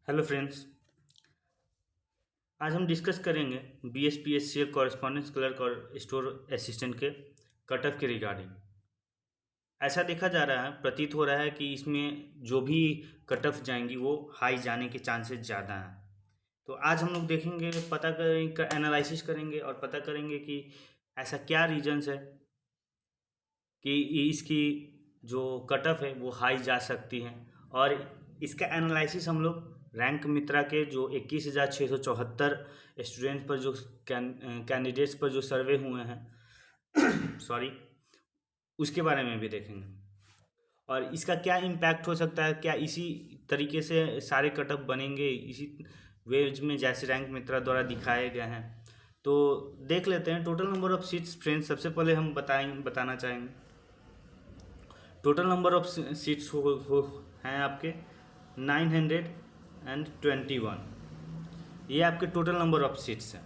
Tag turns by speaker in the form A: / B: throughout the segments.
A: Hello friends. आज हम discuss करेंगे BSPSCL कॉरेस्पॉन्डेंस क्लर्क और स्टोर असिस्टेंट के कट ऑफ के रिगार्डिंग। ऐसा देखा जा रहा है, प्रतीत हो रहा है कि इसमें जो भी कट ऑफ जाएंगी वो हाई जाने के चांसेस ज़्यादा हैं। तो आज हम लोग देखेंगे, पता करेंगे, एनालिसिस करेंगे और पता करेंगे कि ऐसा क्या रीजंस है कि इसकी जो कट ऑफ है वो हाई जा सकती है। और इसका एनालिसिस हम लोग रैंक मित्रा के जो 21,674 स्टूडेंट्स पर जो कैंडिडेट्स पर जो सर्वे हुए हैं सॉरी, उसके बारे में भी देखेंगे और इसका क्या इम्पैक्ट हो सकता है। क्या इसी तरीके से सारे कट ऑफ बनेंगे इसी वेज में जैसे रैंक मित्रा द्वारा दिखाए गए हैं। तो देख लेते हैं total number of seats. Friends, सबसे पहले हम बताना चाहेंगे टोटल नंबर ऑफ सीट्स हो हैं आपके 921। ये आपके टोटल नंबर ऑफ सीट्स हैं।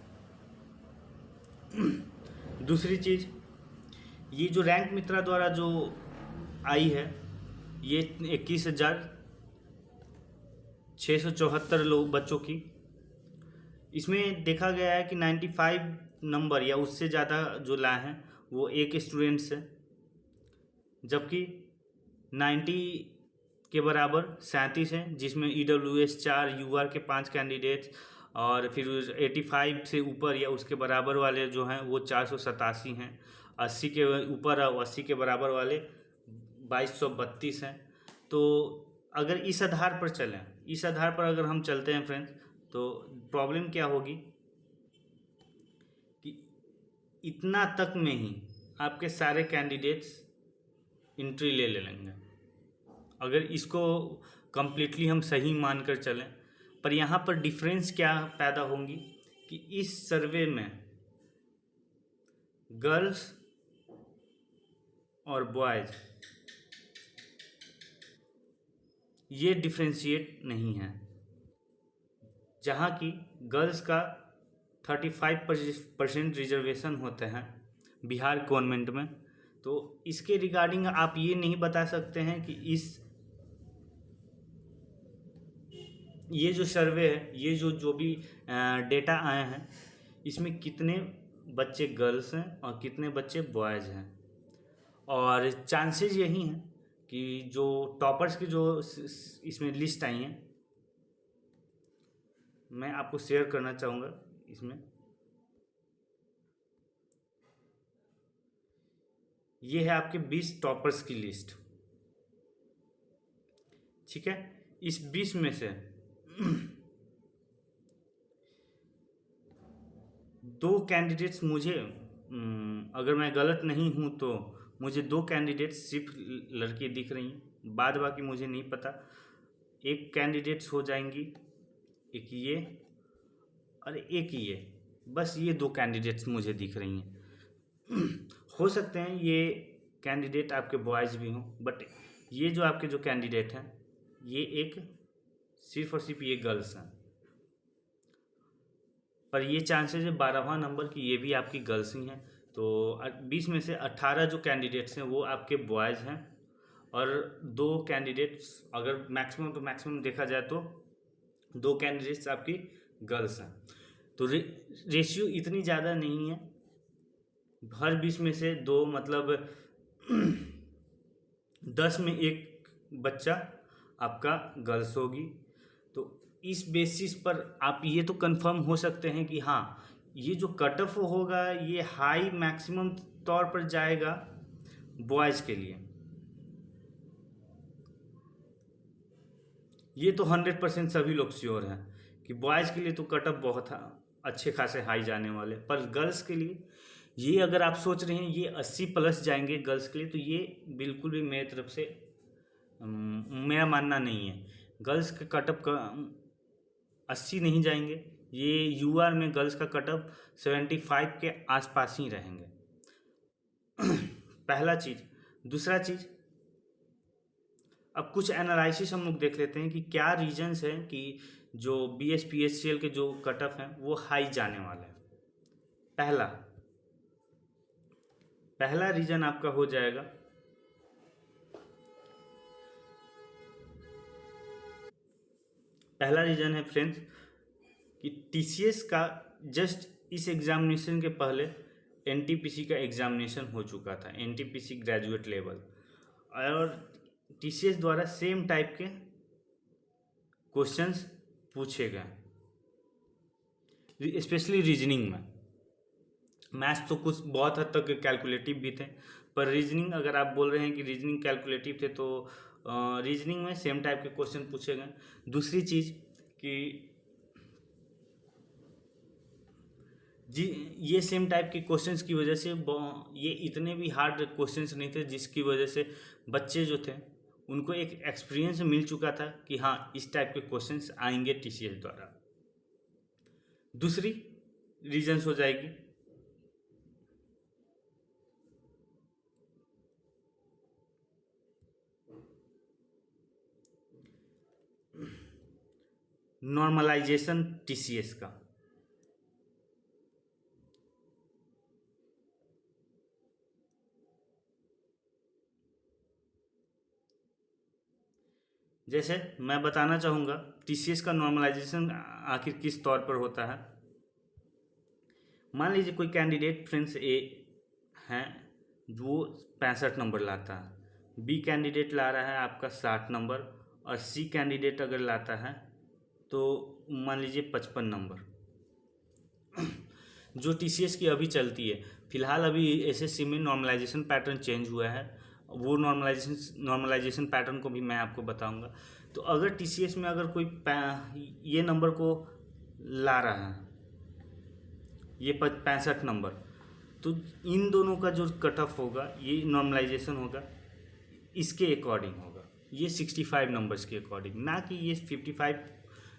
A: दूसरी चीज़, ये जो रैंक मित्रा द्वारा जो आई है ये 21,674 लोग बच्चों की, इसमें देखा गया है कि 95 नंबर या उससे ज़्यादा जो लाए हैं वो एक स्टूडेंट से, जबकि 90 के बराबर 37 हैं, जिसमें EWS 4, UR के 5 कैंडिडेट्स और फिर 85 से ऊपर या उसके बराबर वाले जो हैं वो 487 हैं। 80 के ऊपर और 80 के बराबर वाले 2232 हैं। तो अगर इस आधार पर चलें, इस आधार पर अगर हम चलते हैं फ्रेंड्स, तो प्रॉब्लम क्या होगी कि इतना तक में ही आपके सारे कैंडिडेट्स एंट्री ले लेंगे अगर इसको कम्प्लीटली हम सही मानकर चलें। पर यहाँ पर डिफरेंस क्या पैदा होंगी कि इस सर्वे में गर्ल्स और बॉयज़ ये डिफ्रेंशिएट नहीं है। जहाँ की गर्ल्स का 35% रिजर्वेशन होते हैं बिहार गवर्नमेंट में, तो इसके रिगार्डिंग आप ये नहीं बता सकते हैं कि ये जो सर्वे है, ये जो भी डेटा आए हैं, इसमें कितने बच्चे गर्ल्स हैं और कितने बच्चे बॉयज़ हैं। और चांसेस यही हैं कि जो टॉपर्स की जो इसमें लिस्ट आई हैं, मैं आपको शेयर करना चाहूँगा। इसमें ये है आपके 20 टॉपर्स की लिस्ट। ठीक है, इस 20 में से दो कैंडिडेट्स मुझे, अगर मैं गलत नहीं हूँ तो मुझे दो कैंडिडेट्स सिर्फ लड़की दिख रही हैं, बाद बाकी मुझे नहीं पता। एक कैंडिडेट्स हो जाएंगी, एक ये और एक ये, बस ये दो कैंडिडेट्स मुझे दिख रही हैं। हो सकते हैं ये कैंडिडेट आपके बॉयज़ भी हों, बट ये जो आपके जो कैंडिडेट हैं ये एक सिर्फ और सिर्फ ये गर्ल्स हैं। पर ये चांसेस है 12वां नंबर की ये भी आपकी गर्ल्स ही हैं। तो 20 में से 18 जो कैंडिडेट्स हैं वो आपके बॉयज़ हैं और दो कैंडिडेट्स, अगर मैक्सिमम तो मैक्सिमम देखा जाए तो दो कैंडिडेट्स आपकी गर्ल्स हैं। तो रेशियो इतनी ज़्यादा नहीं है। हर 20 में से दो, मतलब 10 में एक बच्चा आपका गर्ल्स होगी। तो इस बेसिस पर आप ये तो कंफर्म हो सकते हैं कि हाँ, ये जो कट ऑफ होगा ये हाई मैक्सिमम तौर पर जाएगा बॉयज़ के लिए। ये तो 100% सभी लोग श्योर हैं कि बॉयज़ के लिए तो कट ऑफ बहुत अच्छे खासे हाई जाने वाले। पर गर्ल्स के लिए ये, अगर आप सोच रहे हैं ये 80 प्लस जाएंगे गर्ल्स के लिए, तो ये बिल्कुल भी मेरी तरफ से मेरा मानना नहीं है। गर्ल्स के कटअप का 80 नहीं जाएंगे। ये यूआर में गर्ल्स का कटअप 75 के आसपास ही रहेंगे। पहला चीज़। दूसरा चीज़, अब कुछ एनालिसिस हम लोग देख लेते हैं कि क्या रीजंस हैं कि जो BSPSCL के जो कटअप हैं वो हाई जाने वाले हैं। पहला पहला रीजन आपका हो जाएगा पहला रीज़न है फ्रेंड्स कि टीसीएस का जस्ट इस एग्ज़ामिनेशन के पहले एनटीपीसी का एग्ज़ामिनेशन हो चुका था, एनटीपीसी ग्रेजुएट लेवल, और टीसीएस द्वारा सेम टाइप के क्वेश्चंस पूछे गए, स्पेशली रीजनिंग में। मैथ्स तो कुछ बहुत हद तक कैलकुलेटिव भी थे, पर रीजनिंग अगर आप बोल रहे हैं कि रीजनिंग कैलकुलेटिव थे, तो रीजनिंग में सेम टाइप के क्वेश्चन पूछे गए। दूसरी चीज़ कि जी ये सेम टाइप के क्वेश्चंस की वजह से ये इतने भी हार्ड क्वेश्चंस नहीं थे, जिसकी वजह से बच्चे जो थे उनको एक एक्सपीरियंस मिल चुका था कि हाँ इस टाइप के क्वेश्चंस आएंगे टीसीएस द्वारा। दूसरी रीजंस हो जाएगी नॉर्मलाइजेशन टीसीएस का। जैसे मैं बताना चाहूँगा टीसीएस का नॉर्मलाइजेशन आखिर किस तौर पर होता है। मान लीजिए कोई कैंडिडेट फ्रेंड्स ए हैं जो 65 नंबर लाता है, बी कैंडिडेट ला रहा है आपका 60 नंबर, और सी कैंडिडेट अगर लाता है तो मान लीजिए 55 नंबर। जो टीसीएस की अभी चलती है फिलहाल, अभी एसएससी में नॉर्मलाइजेशन पैटर्न चेंज हुआ है, वो नॉर्मलाइजेशन पैटर्न को भी मैं आपको बताऊंगा। तो अगर टीसीएस में अगर कोई ये नंबर को ला रहा है, ये 65 नंबर, तो इन दोनों का जो कट ऑफ होगा, ये नॉर्मलाइजेशन होगा, इसके अकॉर्डिंग होगा, ये 65 नंबर्स के अकॉर्डिंग, ना कि ये 55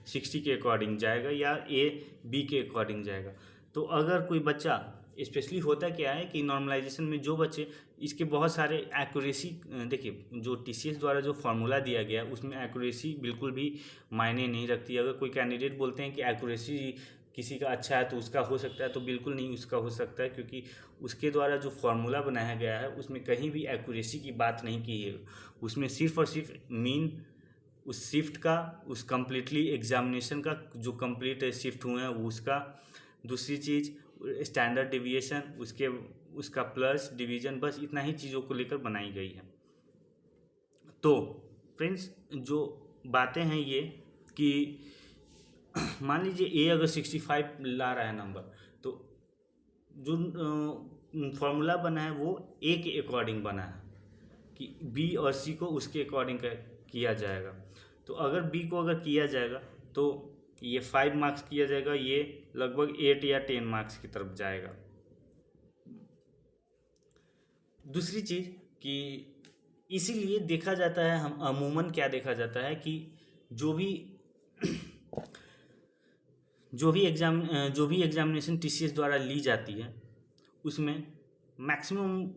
A: 60 के अकॉर्डिंग जाएगा या ए बी के अकॉर्डिंग जाएगा। तो अगर कोई बच्चा, स्पेशली होता क्या है कि नॉर्मलाइजेशन में जो बच्चे, इसके बहुत सारे एक्यूरेसी, देखिए जो टीसीएस द्वारा जो फार्मूला दिया गया उसमें एक्यूरेसी बिल्कुल भी मायने नहीं रखती। अगर कोई कैंडिडेट बोलते हैं कि एक्यूरेसी किसी का अच्छा है तो उसका हो सकता है, तो बिल्कुल नहीं उसका हो सकता है, क्योंकि उसके द्वारा जो फार्मूला बनाया गया है उसमें कहीं भी एक्यूरेसी की बात नहीं की है। उसमें सिर्फ और सिर्फ मीन उस शिफ्ट का, उस कम्प्लीटली एग्जामिनेशन का जो कंप्लीट शिफ्ट हुए हैं उसका, दूसरी चीज़ स्टैंडर्ड डिविएशन, उसका प्लस डिवीजन, बस इतना ही चीज़ों को लेकर बनाई गई है। तो फ्रेंड्स जो बातें हैं ये कि मान लीजिए ए अगर 65 ला रहा है नंबर, तो जो फॉर्मूला बना है वो ए के अकॉर्डिंग बना है कि बी और सी को उसके अकॉर्डिंग किया जाएगा। तो अगर बी को अगर किया जाएगा तो ये 5 मार्क्स किया जाएगा, ये लगभग 8 या 10 मार्क्स की तरफ जाएगा। दूसरी चीज़ कि इसीलिए देखा जाता है, हम अमूमन क्या देखा जाता है कि जो भी एग्जामिनेशन टीसीएस द्वारा ली जाती है उसमें मैक्सिमम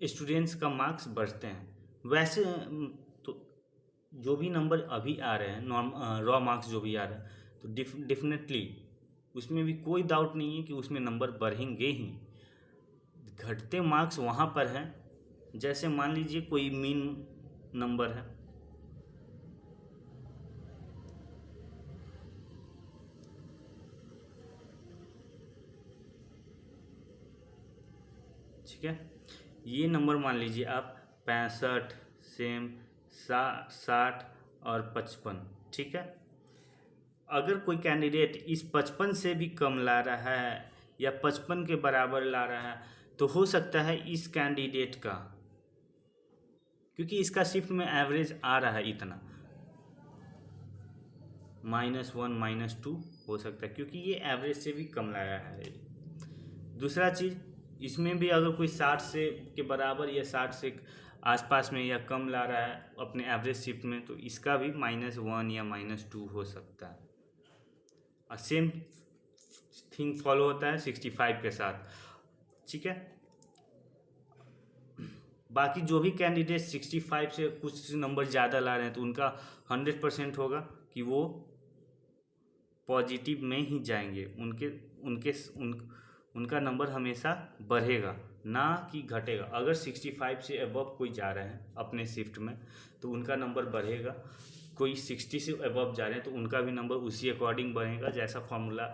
A: स्टूडेंट्स का मार्क्स बढ़ते हैं। वैसे तो जो भी नंबर अभी आ रहे हैं, रॉ मार्क्स जो भी आ रहे हैं, तो डेफिनेटली उसमें भी कोई डाउट नहीं है कि उसमें नंबर बढ़ेंगे ही। घटते मार्क्स वहाँ पर हैं, जैसे मान लीजिए कोई मीन नंबर है, ठीक है, ये नंबर मान लीजिए आप 65, सेम 60 और 55, ठीक है। अगर कोई कैंडिडेट इस 55 से भी कम ला रहा है या 55 के बराबर ला रहा है, तो हो सकता है इस कैंडिडेट का, क्योंकि इसका शिफ्ट में एवरेज आ रहा है इतना, -1 -2 हो सकता है, क्योंकि ये एवरेज से भी कम लाया है। दूसरा चीज़, इसमें भी अगर कोई 60 से के बराबर या 60 से आसपास में या कम ला रहा है अपने एवरेज शिफ्ट में, तो इसका भी -1 या -2 हो सकता है। और सेम थिंग फॉलो होता है 65 के साथ, ठीक है। बाकी जो भी कैंडिडेट 65 से कुछ नंबर ज़्यादा ला रहे हैं, तो उनका 100% होगा कि वो पॉजिटिव में ही जाएंगे, उनका नंबर हमेशा बढ़ेगा, ना कि घटेगा। अगर 65 से अबव कोई जा रहे हैं अपने शिफ्ट में, तो उनका नंबर बढ़ेगा। कोई 60 से अबव जा रहे हैं तो उनका भी नंबर उसी अकॉर्डिंग बढ़ेगा जैसा फॉर्मूला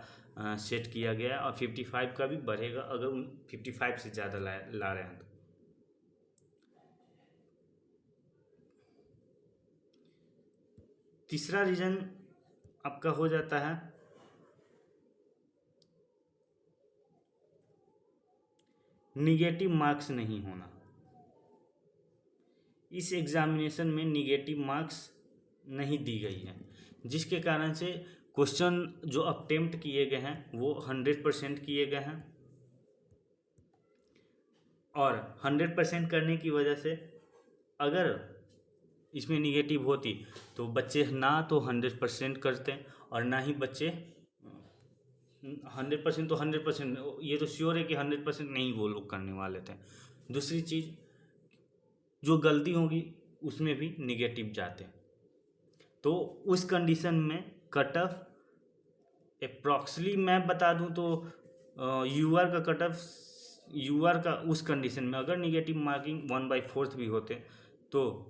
A: सेट किया गया है, और 55 का भी बढ़ेगा अगर उन 55 से ज़्यादा ला रहे हैं तो। तीसरा रीज़न आपका हो जाता है निगेटिव मार्क्स नहीं होना। इस एग्जामिनेशन में निगेटिव मार्क्स नहीं दी गई है, जिसके कारण से क्वेश्चन जो अटेम्प्ट किए गए हैं वो 100% किए गए हैं, और 100% करने की वजह से अगर इसमें निगेटिव होती तो बच्चे ना तो 100% करते और ना ही बच्चे 100% तो 100% ये तो श्योर है कि 100% नहीं वो लोग करने वाले थे। दूसरी चीज़, जो गलती होगी उसमें भी निगेटिव जाते हैं, तो उस कंडीशन में कट ऑफ अप्रॉक्सली मैं बता दूं तो यूआर का कट ऑफ यूआर का उस कंडीशन में अगर निगेटिव मार्किंग 1/4 भी होते तो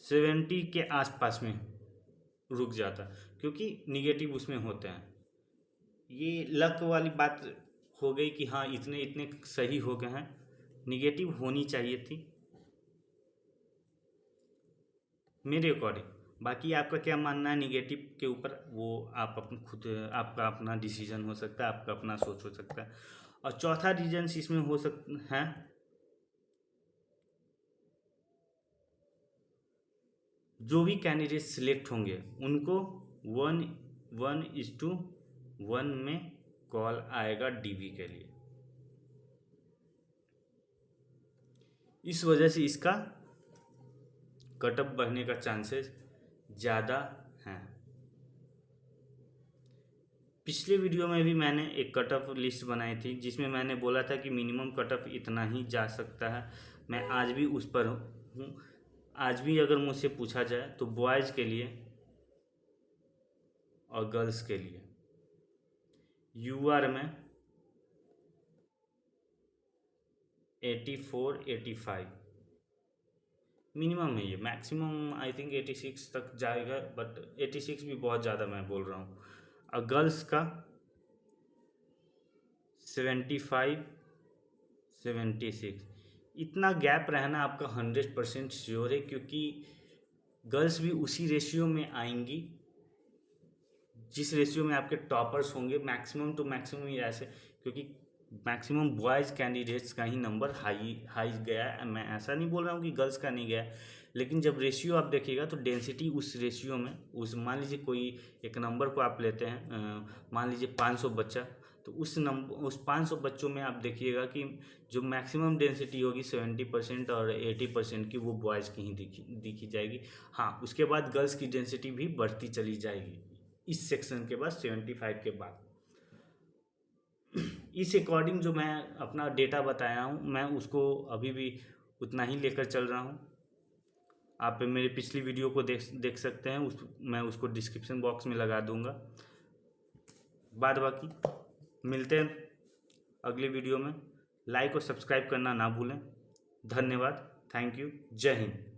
A: 70 के आसपास में रुक जाता, क्योंकि निगेटिव उसमें होते हैं। ये लक वाली बात हो गई कि हाँ इतने इतने सही हो गए हैं, निगेटिव होनी चाहिए थी मेरे अकॉर्डिंग। बाकी आपका क्या मानना है निगेटिव के ऊपर, वो आप अपन खुद आपका अपना डिसीजन हो सकता है, आपका अपना सोच हो सकता है। और चौथा रीजन इसमें हो सकता है जो भी कैंडिडेट सिलेक्ट होंगे उनको 1:1 में कॉल आएगा डीवी के लिए। इस वजह से इसका कटअप बढ़ने का चांसेस ज़्यादा हैं। पिछले वीडियो में भी मैंने एक कटअप लिस्ट बनाई थी जिसमें मैंने बोला था कि मिनिमम कटअप इतना ही जा सकता है। मैं आज भी उस पर हूँ। आज भी अगर मुझसे पूछा जाए तो बॉयज़ के लिए और गर्ल्स के लिए यूआर में 84-85 मिनिमम है। ये मैक्सिमम आई थिंक 86 तक जाएगा, बट 86 भी बहुत ज़्यादा मैं बोल रहा हूँ। और गर्ल्स का 75-76 इतना गैप रहना आपका 100% श्योर है, क्योंकि गर्ल्स भी उसी रेशियो में आएंगी जिस रेशियो में आपके टॉपर्स होंगे। मैक्सिमम टू मैक्सिमम ही ऐसे, क्योंकि मैक्सिमम बॉयज़ कैंडिडेट्स का ही नंबर हाई गया है। मैं ऐसा नहीं बोल रहा हूँ कि गर्ल्स का नहीं गया है, लेकिन जब रेशियो आप देखिएगा तो डेंसिटी उस रेशियो में उस मान लीजिए कोई एक नंबर को आप लेते हैं, मान लीजिए 500 बच्चा, तो उस 500 बच्चों में आप देखिएगा कि जो मैक्सिमम डेंसिटी होगी 70% और 80% की वो बॉयज़ की ही दिखी जाएगी। हाँ, उसके बाद गर्ल्स की डेंसिटी भी बढ़ती चली जाएगी इस सेक्शन के बाद 75 के बाद। इस अकॉर्डिंग जो मैं अपना डेटा बताया हूँ मैं उसको अभी भी उतना ही लेकर चल रहा हूँ। आप मेरे पिछली वीडियो को देख सकते हैं, मैं उसको डिस्क्रिप्शन बॉक्स में लगा दूँगा। बाद बाकी मिलते हैं अगले वीडियो में। लाइक और सब्सक्राइब करना ना भूलें। धन्यवाद, थैंक यू, जय हिंद।